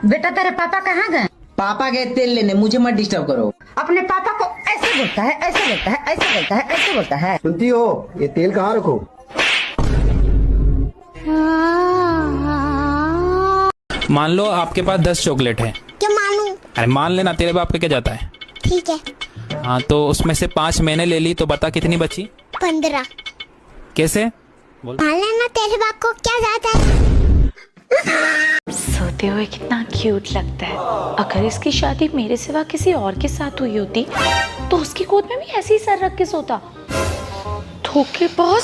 बेटा तेरे पापा कहाँ गए? पापा गए तेल लेने, मुझे मत डिस्टर्ब करो। अपने पापा को ऐसे बोलता है, ऐसे बोलता है, ऐसे बोलता है, ऐसे बोलता है। सुनती हो, ये तेल कहाँ रखो? मान लो आपके पास 10 चॉकलेट है। क्या मानूं? अरे मान लेना, तेरे बाप का क्या जाता है। ठीक है। हाँ तो उसमें से 5 मैंने ले ली, तो बता कितनी बची? 15। कैसे? मान लेना तेरे बाप को क्या जाता है। सोते हुए कितना क्यूट लगता है। अगर इसकी शादी मेरे सिवा किसी और के साथ हुई होती तो उसकी गोद में भी ऐसे ही सर रख के सोता। धोखेबाज।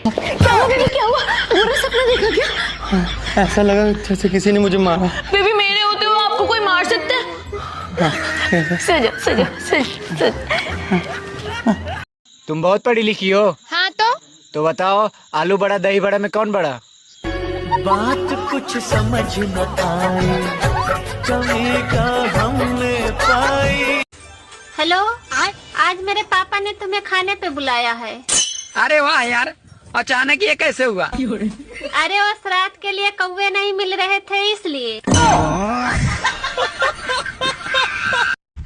क्या हुआ बेबी, क्या हुआ? बुरा सपना देखा क्या? हाँ, ऐसा लगा जैसे किसी ने मुझे मारा। बेबी मेरे होते हुए आपको कोई मार सकता है? सो जा। तुम बहुत पढ़ी लिखी हो। हाँ तो बताओ, आलू बड़ा दही बड़ा में कौन बड़ा? बात कुछ समझ न आई, कमी का हमने पाई। हेलो, आज मेरे पापा ने तुम्हें खाने पे बुलाया है। अरे वाह यार, अचानक ये कैसे हुआ? अरे वो श्राद्ध के लिए कौवे नहीं मिल रहे थे इसलिए।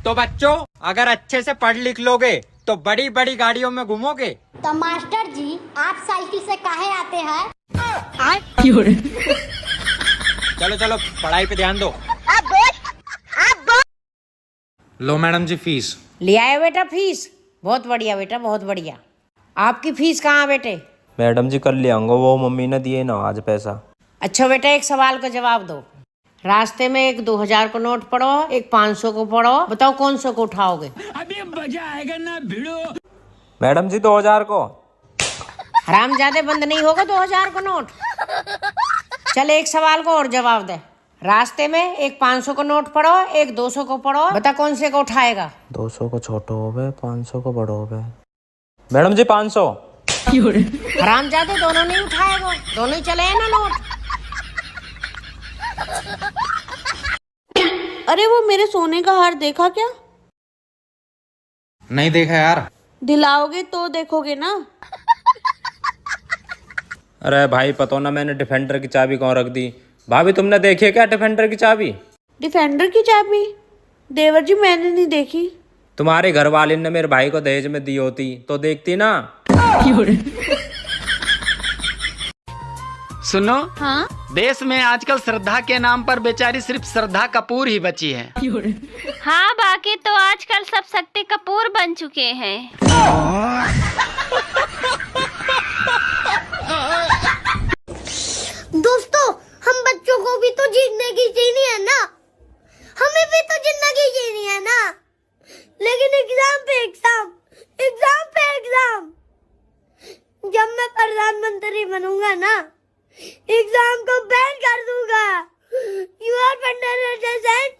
तो बच्चों, अगर अच्छे से पढ़ लिख लोगे तो बड़ी बड़ी गाड़ियों में घूमोगे। तो मास्टर जी, आप साइकिल से काहे आते हैं? चलो चलो, पढ़ाई पे ध्यान दो। लो मैडम जी फीस। ले आए बेटा फीस? बहुत बढ़िया बेटा, बहुत बढ़िया। आपकी फीस कहाँ बेटे? मैडम जी कर ले आऊंगा, वो मम्मी ने दिए ना आज पैसा। अच्छा बेटा, एक सवाल का जवाब दो। रास्ते में एक 2000 को नोट पड़ो, एक 500 को पड़ो, बताओ कौन सा को उठाओगे? अभी मजा आएगा ना भिड़ो। मैडम जी 2000 को। हरामजादे, बंद नहीं होगा 2000 को नोट। चल एक सवाल को और जवाब दे। रास्ते में एक 500 को नोट पड़ो, एक 200 को पड़ो, बता कौन से को उठाएगा? 200 को छोटो हो गए, 500 को बड़ो हो गए। मैडम जी 500। हरामजादे, दोनों नहीं उठाएगा, दोनों ही चले हैं ना नोट। अरे वो मेरे सोने का हार देखा क्या? नहीं देखा यार। दिलाओगे तो देखोगे ना। अरे भाई पता ना, मैंने डिफेंडर की चाबी कहाँ रख दी। भाभी तुमने देखी है क्या डिफेंडर की चाबी? डिफेंडर की चाबी? देवर जी मैंने नहीं देखी। तुम्हारे घर वाले ने मेरे भाई को दहेज में दी होती तो देखती ना। सुनो, हाँ? देश में आजकल श्रद्धा के नाम पर बेचारी सिर्फ श्रद्धा कपूर ही बची है। हाँ, बाकी तो आजकल सब शक्ति कपूर बन चुके हैं। दोस्तों, हम बच्चों को भी तो जिंदगी जीनी है ना, हमें भी तो जिंदगी जीनी है ना। लेकिन एग्जाम पे एग्जाम, एग्जाम पे एग्जाम। जब मैं प्रधानमंत्री बनूंगा ना, एग्जाम को बैन कर दूंगा। You are understand?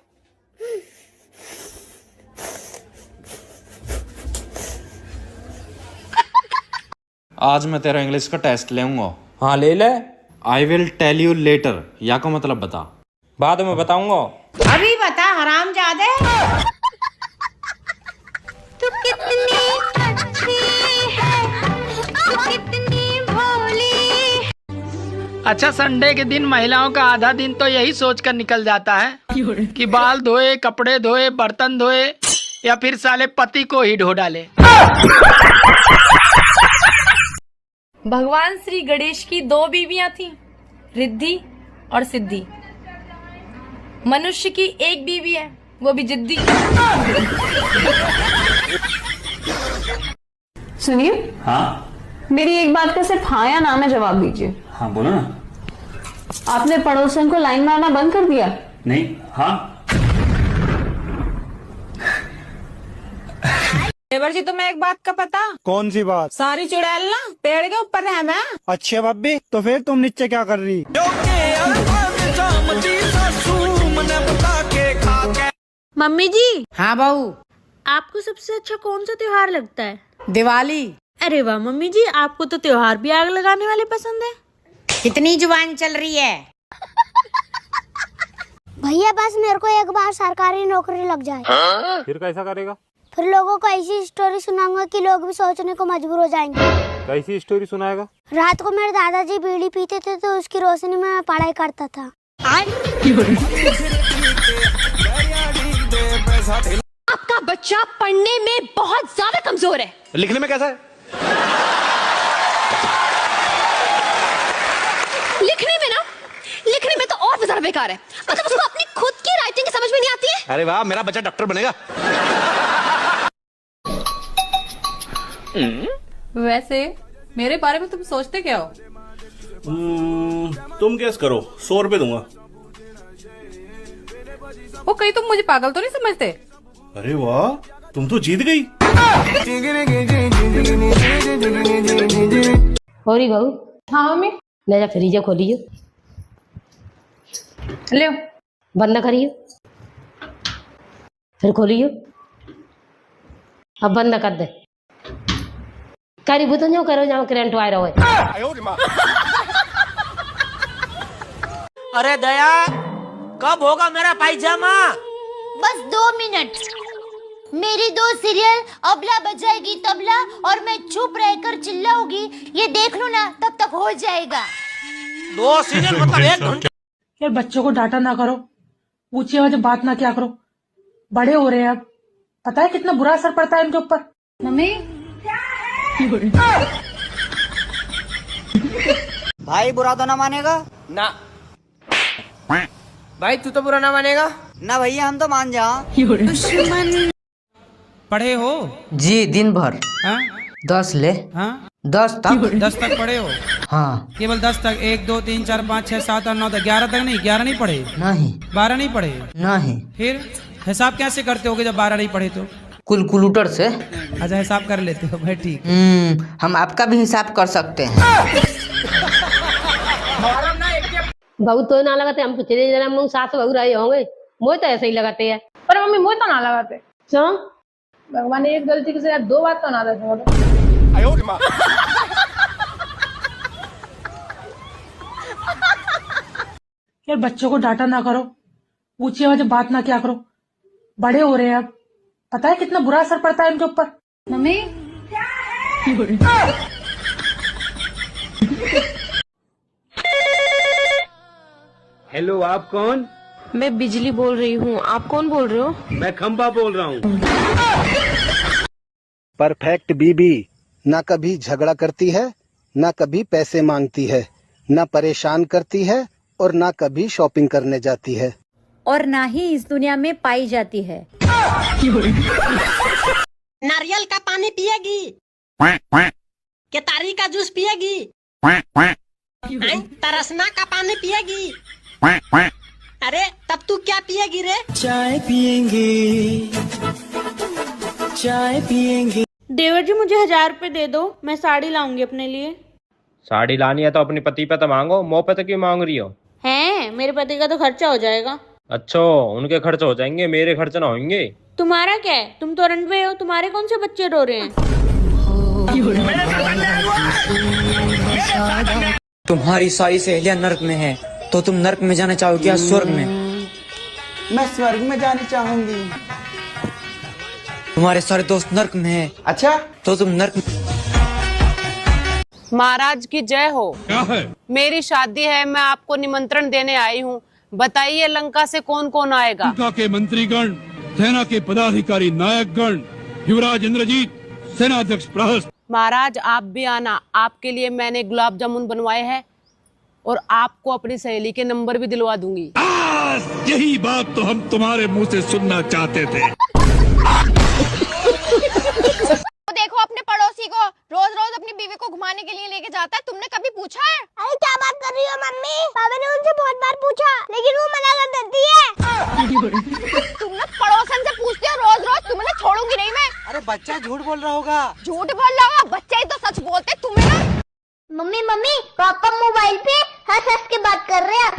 आज मैं तेरा इंग्लिश का टेस्ट लेऊंगा। हाँ ले ले। I will tell you later, या का मतलब बता। बाद में बताऊंगा। अभी बता हरामजादे। तू कितनी अच्छी है, तू कितनी भोली। अच्छा, संडे के दिन महिलाओं का आधा दिन तो यही सोचकर निकल जाता है कि बाल धोए, कपड़े धोए, बर्तन धोए, या फिर साले पति को ही ढो डाले। भगवान श्री गणेश की 2 बीवियां थीं, रिद्धि और सिद्धि। मनुष्य की एक बीवी है, वो भी जिद्दी। सुनिए। हाँ मेरी एक बात का सिर्फ हाँ या ना में जवाब दीजिए। हाँ बोलो ना। आपने पड़ोसन को लाइन मारना बंद कर दिया? नहीं। हाँ देवर जी, तुम्हें एक बात का पता? कौन सी बात? सारी चुड़ैल ना पेड़ के ऊपर है मैं। अच्छे भाभी, तो फिर तुम नीचे क्या कर रही? मम्मी जी। हाँ बहू। आपको सबसे अच्छा कौन सा त्योहार लगता है? दिवाली। अरे वाह मम्मी जी, आपको तो त्योहार भी आग लगाने वाले पसंद है। कितनी जुबान चल रही है? भैया बस मेरे को एक बार सरकारी नौकरी लग जाए। फिर कैसा करेगा? फिर लोगों को ऐसी स्टोरी सुनाऊंगा कि लोग भी सोचने को मजबूर हो जाएंगे। कैसी स्टोरी सुनाएगा? रात को मेरे दादाजी बीड़ी पीते थे तो उसकी रोशनी में मैं पढ़ाई करता था। आपका बच्चा पढ़ने में बहुत ज्यादा कमजोर है। लिखने में कैसा है? लिखने में तो और भी ज्यादा बेकार है। मतलब उसको अपनी खुद की राइटिंग समझ में नहीं आती है। अरे वाह, मेरा बच्चा डॉक्टर बनेगा। वैसे मेरे बारे में तुम सोचते क्या हो? तुम गेस करो, 100 रुपए दूंगा। वो कहीं तुम मुझे पागल तो नहीं समझते? अरे वाह, तुम तो जीत गई। हो रही बहू? हाँ मम्मी। ले जा फ्रीजर खोलियो, ले बंद करियो, फिर खोलियो, अब बंद कर दे। करी बुतन जो करो जाओ करंट वायर होए। अरे दया, कब होगा मेरा पायजामा? बस 2 मिनट। मेरी 2 सीरियल अबला बजाएगी तबला और मैं चुप रहकर चिल्लाऊंगी, ये देख लो ना, तब तक हो जाएगा। 2 सीजन मतलब 1 घंटे। यार बच्चों को डांटा ना करो, ऊंची आवाज में बात ना किया करो, बड़े हो रहे हैं अब। पता है कितना बुरा असर पड़ता है इनके ऊपर। मम्मी भाई बुरा तो ना मानेगा ना। भाई तू तो बुरा ना मानेगा ना। भैया हम तो मान जा। पढ़े हो? जी दिन भर। 10 ले। 10 तक। 10 तक पढ़े हो? हाँ। केवल 10 तक? 1 2 3 4 5 6 7 8 9 10 11 तक नहीं? 11 नहीं पढ़े? नहीं। 12 नहीं पढ़े? नहीं। फिर हिसाब कैसे करते होगे जब 12 नहीं पढ़े तो? कैलकुलेटर से। अच्छा, हिसाब कर लेते हो भाई, ठीक। हम आपका भी हिसाब कर सकते हैं। बहू तो ना लगाते, हम पूछे जरा मुँह सास बहू रहे होंगे, मोह तो ऐसे ही लगाते हैं। पर मम्मी मुझे तो ना लगाते। क्यों? भगवान ने एक गलती की सजा 2 बार तो ना देते। यार बच्चों को डांटा ना करो, ऊंची आवाज में बात ना किया करो, बड़े हो रहे हैं अब। पता है कितना बुरा असर पड़ता है इनके ऊपर। मम्मी हेलो, आप कौन? मैं बिजली बोल रही हूँ, आप कौन बोल रहे हो? मैं खंबा बोल रहा हूँ। परफेक्ट बीबी ना कभी झगड़ा करती है, ना कभी पैसे मांगती है, ना परेशान करती है और ना कभी शॉपिंग करने जाती है, और ना ही इस दुनिया में पाई जाती है। नारियल का पानी पिएगी? केतारी का जूस पिएगी? तरसना का पानी पिएगी? अरे तब तू क्या पिएगी रे? चाय पियेंगे, चाय पियेंगे। देवर जी मुझे 1000 रुपए दे दो, मैं साड़ी लाऊंगी अपने लिए। साड़ी लानी है तो अपने पति पे तो मांगो, मुँह पे तो क्यों मांग रही हो? हैं, मेरे पति का तो खर्चा हो जाएगा। अच्छा, उनके खर्च हो जाएंगे, मेरे खर्च ना होंगे। तुम्हारा क्या है, तुम तो रनवे हो, तुम्हारे कौन से बच्चे रो रहे हैं? तुम्हारी सारी सहेलियां नर्क में है, तो तुम नर्क में जाना चाहोगी या स्वर्ग में? मैं स्वर्ग में जाना चाहूंगी। तुम्हारे सारे दोस्त नर्क में है। अच्छा, तो तुम नर्क। महाराज की जय हो। क्या है? मेरी शादी है, मैं आपको निमंत्रण देने आई हूँ। बताइए लंका से कौन कौन आएगा? लंका के मंत्रीगण, सेना के पदाधिकारी, नायकगण, युवराज इंद्रजीत, सेनाध्यक्ष प्रहस्त। महाराज आप भी आना, आपके लिए मैंने गुलाब जामुन बनवाए हैं और आपको अपनी सहेली के नंबर भी दिलवा दूंगी। यही बात तो हम तुम्हारे मुंह से सुनना चाहते थे। देखो अपने पड़ोसी को रोज रोज अपनी बीवी को घुमाने के लिए लेके जाता है, तुमने कभी पूछा है? अरे क्या बात कर रही हो मम्मी? पापा ने उनसे बहुत बार पूछा, लेकिन वो मना कर देती है। तुम ना पड़ोसन से पूछते हो रोज रोज, तुम्हें छोड़ूंगी नहीं मैं। अरे बच्चा झूठ बोल रहा होगा। झूठ बोल रहा होगा, बच्चे ही तो सच बोलते तुम्हें ना। मम्मी मम्मी, पापा मोबाइल पे हंस हंस के बात कर रहे हैं।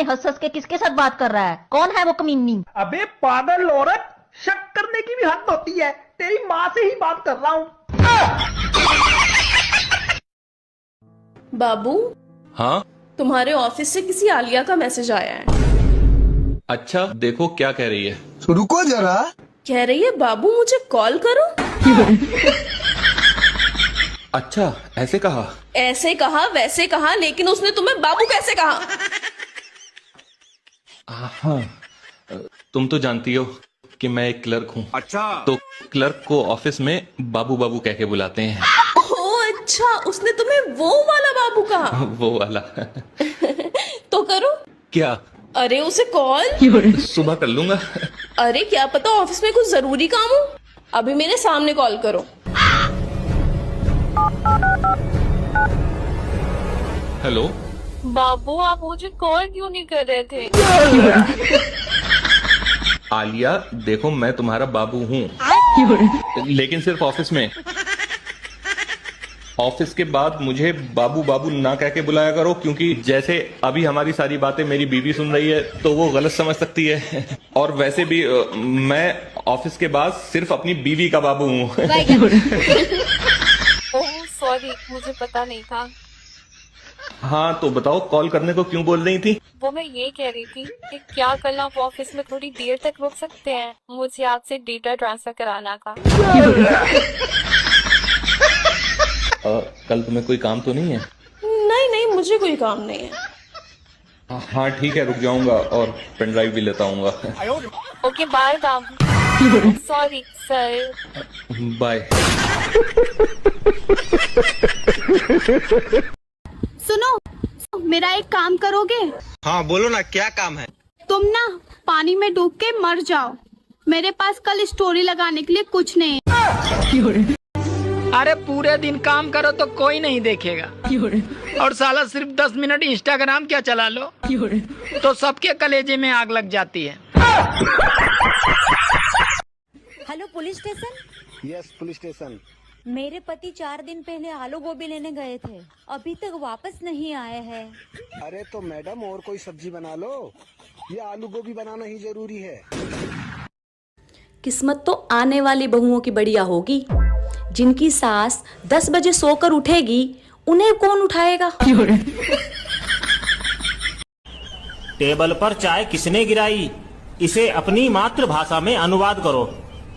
हंस हंस के किसके साथ बात कर रहा है? कौन है वो कमीनी? अबे पागल औरत, शक करने की भी हद होती है। तेरी माँ से ही बात कर रहा हूँ। बाबू, हाँ? तुम्हारे ऑफिस से किसी आलिया का मैसेज आया है। अच्छा, देखो क्या कह रही है। रुको जरा। कह रही है बाबू मुझे कॉल करो। अच्छा, ऐसे कहा? ऐसे कहा वैसे कहा, लेकिन उसने तुम्हें बाबू कैसे कहा? हाँ, तुम तो जानती हो कि मैं एक क्लर्क हूँ। अच्छा, तो क्लर्क को ऑफिस में बाबू बाबू कह के बुलाते हैं। ओह अच्छा, उसने तुम्हें वो वाला बाबू कहा? वो वाला। तो करो। क्या? अरे उसे कॉल। सुबह कर लूंगा। अरे क्या पता ऑफिस में कुछ जरूरी काम हो, अभी मेरे सामने कॉल करो। हेलो बाबू, आप मुझे कॉल क्यों नहीं कर रहे थे? आलिया, देखो मैं तुम्हारा बाबू हूँ, लेकिन सिर्फ ऑफिस में। ऑफिस के बाद मुझे बाबू बाबू ना कह के बुलाया करो, क्योंकि जैसे अभी हमारी सारी बातें मेरी बीवी सुन रही है तो वो गलत समझ सकती है। और वैसे भी मैं ऑफिस के बाद सिर्फ अपनी बीवी का बाबू हूँ। ओह सॉरी, मुझे पता नहीं था। हाँ तो बताओ, कॉल करने को क्यों बोल रही थी? वो मैं ये कह रही थी कि क्या कल आप ऑफिस में थोड़ी देर तक रुक सकते हैं? मुझे आपसे डेटा ट्रांसफर कराना था। कल तुम्हें कोई काम तो नहीं है? नहीं नहीं, मुझे कोई काम नहीं है। हाँ ठीक है, रुक जाऊंगा और पेन ड्राइव भी लेता हूँगा। ओके बाय बाबू। Sorry sir. बाय। सुनो, मेरा एक काम करोगे? हाँ बोलो ना, क्या काम है? तुम ना पानी में डूब के मर जाओ, मेरे पास कल स्टोरी लगाने के लिए कुछ नहीं है। अरे पूरे दिन काम करो तो कोई नहीं देखेगा, और साला सिर्फ 10 मिनट इंस्टाग्राम क्या चला लो तो सबके कलेजे में आग लग जाती है। Hello police station. Yes police station. मेरे पति 4 दिन पहले आलू गोभी लेने गए थे, अभी तक वापस नहीं आए हैं। अरे तो मैडम और कोई सब्जी बना लो, ये आलू गोभी बनाना ही जरूरी है। किस्मत तो आने वाली बहुओं की बढ़िया होगी, जिनकी सास 10 बजे सोकर उठेगी, उन्हें कौन उठाएगा? टेबल पर चाय किसने गिराई, इसे अपनी मातृभाषा में अनुवाद करो।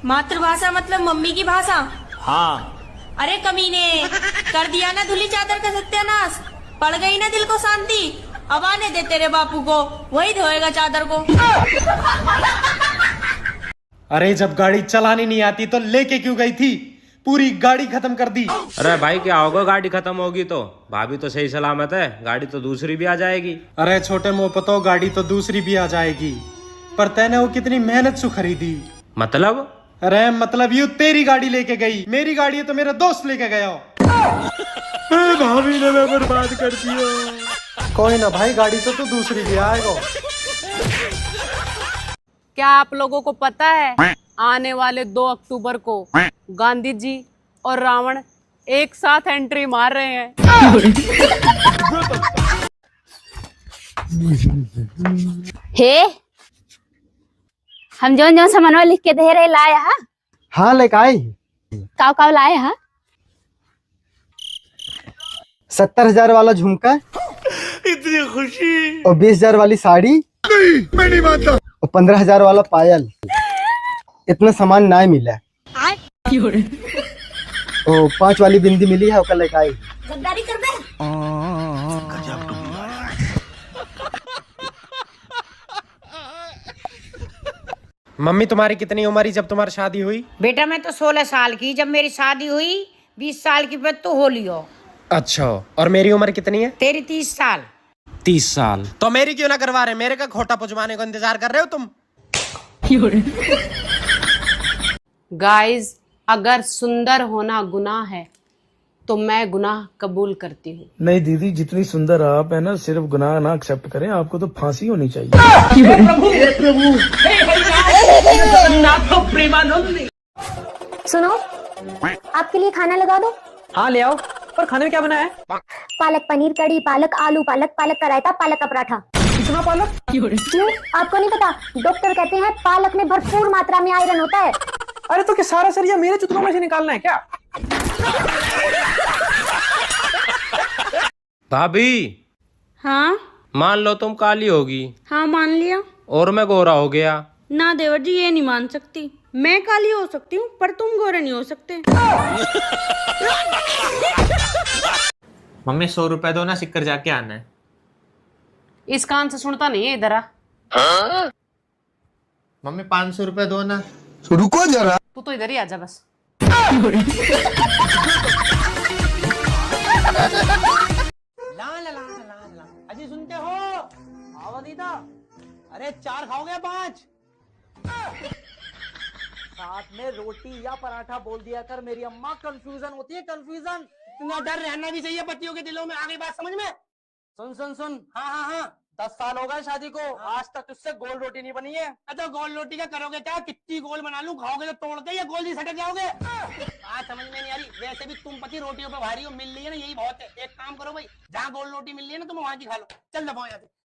मातृभाषा मतलब मम्मी की भाषा? हाँ। अरे कमीने, कर दिया ना धुली चादर का सत्यानाश, पड़ गई ना दिल को शांति, अब आने दे तेरे बापू को, वही धोएगा चादर को। अरे जब गाड़ी चलानी नहीं आती तो लेके क्यों गई थी? पूरी गाड़ी खत्म कर दी। अरे भाई क्या होगा, गाड़ी खत्म होगी तो भाभी तो सही सलामत है, गाड़ी तो दूसरी भी आ जाएगी। अरे छोटे मुंह पतो, गाड़ी तो दूसरी भी आ जाएगी, पर तैने वो कितनी मेहनत से खरीदी। मतलब? अरे मतलब यू तेरी गाड़ी लेके गई, मेरी गाड़ी है तो मेरा दोस्त लेके गया। भाभी ने मैं बर्बाद कर दिया। कोई ना भाई, गाड़ी तो दूसरी भी आएगा। क्या आप लोगों को पता है आने वाले 2 अक्टूबर को गांधी जी और रावण एक साथ एंट्री मार रहे हैं? हे, हम जौन जौन सामानवा लिख के दे रहे लाए हा? हाँ लेके आई। काव काव लाए हा? 70,000 वाला झुमका, इतनी खुशी, और 20,000 वाली साड़ी, नहीं मैं नहीं मानता, और 15,000 वाला पायल। इतना सामान ना मिला। ओ 5 वाली बिंदी मिली है, कल लेके आई। गद्दारी कर दे। मम्मी तुम्हारी कितनी उम्र जब तुम्हारी शादी हुई? बेटा मैं तो 16 साल की जब मेरी शादी हुई, 20 साल की बात तो हो लियो। अच्छा, और मेरी उम्र कितनी है? तेरी 30 साल। 30 साल तो मेरी क्यों ना करवा रहे? मेरे का खोटा पुजवाने को इंतजार कर रहे हो तुम? गाइस, अगर सुंदर होना गुनाह है तो मैं गुनाह कबूल करती हूँ। नहीं दीदी, जितनी सुंदर आप है ना, सिर्फ गुनाह ना एक्सेप्ट करें, आपको तो फांसी होनी चाहिए। सुनो, आपके लिए खाना लगा दो। हाँ ले आओ, पर खाने में क्या बना है? पालक पनीर कड़ी, पालक आलू, पालक का रायता, पालक का पराठा। कितना पालक? क्यों? आपको नहीं पता? डॉक्टर कहते हैं पालक में भरपूर मात्रा में आयरन होता है। अरे तो क्या सारा सरिया मेरे चुतरों में से निकालना है क्या? भाभी। हाँ मान लो तुम काली होगी। हाँ मान लिया। और मैं गोरा हो गया, ना देवर जी, ये नहीं मान सकती। मैं काली हो सकती हूँ पर तुम गोरे नहीं हो सकते। मम्मी 100 रुपए दो ना, सिक्कर जाके आना है। इस कान से सुनता नहीं है, इधर आ। मम्मी 500 रुपए दो ना। रुको जरा। तू तो इधर ही आजा बस। अजी सुनते हो? आओ दीदा। अरे 4 खाओगे 5? साथ में रोटी या पराठा बोल दिया कर, मेरी अम्मा कंफ्यूजन होती है, कंफ्यूजन। इतना डर रहना भी चाहिए पतियों के दिलों में। आगे बात समझ में? सुन। हाँ 10 साल हो गए शादी को, आज तक तुझसे गोल रोटी नहीं बनी है। तो गोल रोटी का करोगे क्या? कितनी गोल बना लूं, खाओगे तो तोड़ के या गोल ही सटक जाओगे? बात समझ में नहीं आ रही। वैसे भी तुम पति रोटियों पे भारी हो, मिल रही है ना, यही बहुत है। एक काम करो भाई, जहाँ गोल रोटी मिल रही है ना, तुम वहां की खा लो। चल दबाओ यहाँ से।